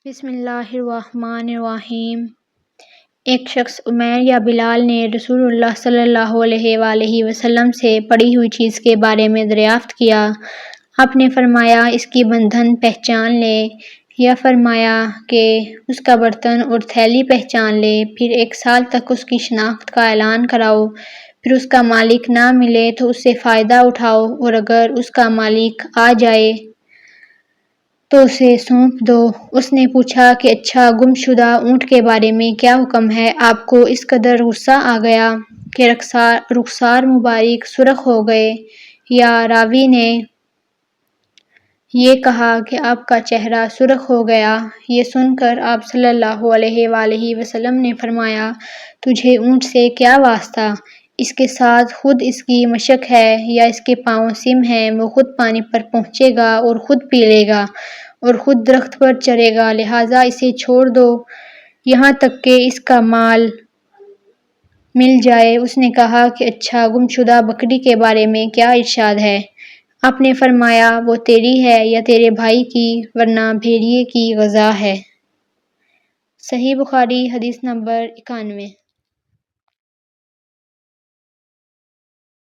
بسم اللہ الرحمن الرحیم۔ ایک شخص عمیر یا بلال نے رسول اللہ صلی اللہ علیہ وآلہ وسلم سے پڑی ہوئی چیز کے بارے میں دریافت کیا۔ آپ نے فرمایا اس کی بندھن پہچان لے، یا فرمایا کہ اس کا برتن اور تھیلی پہچان لے، پھر 1 سال تک اس کی شناخت کا اعلان کراؤ، پھر اس کا مالک نہ ملے تو اس سے فائدہ اٹھاؤ، اور اگر اس کا مالک آ جائے تو اسے سونپ دو۔ اس نے پوچھا کہ اچھا، گم شدہ اونٹ کے بارے میں کیا حکم ہے؟ آپ کو اس قدر غصہ آ گیا کہ رخسار مبارک سرخ ہو گئے، یا راوی نے یہ کہا کہ آپ کا چہرہ سرخ ہو گیا۔ یہ سن کر آپ صلی اللہ علیہ وآلہ وسلم نے فرمایا، تجھے اونٹ سے کیا واسطہ؟ اس کے ساتھ خود اس کی مشق ہے، یا اس کے پاؤں سم ہیں، وہ خود پانی پر پہنچے گا اور خود پی لے گا اور خود درخت پر چڑھے گا، لہٰذا اسے چھوڑ دو یہاں تک کہ اس کا مال مل جائے۔ اس نے کہا کہ اچھا، گم شدہ بکری کے بارے میں کیا ارشاد ہے؟ آپ نے فرمایا، وہ تیری ہے یا تیرے بھائی کی، ورنہ بھیڑیے کی غذا ہے۔ صحیح بخاری، حدیث نمبر 91۔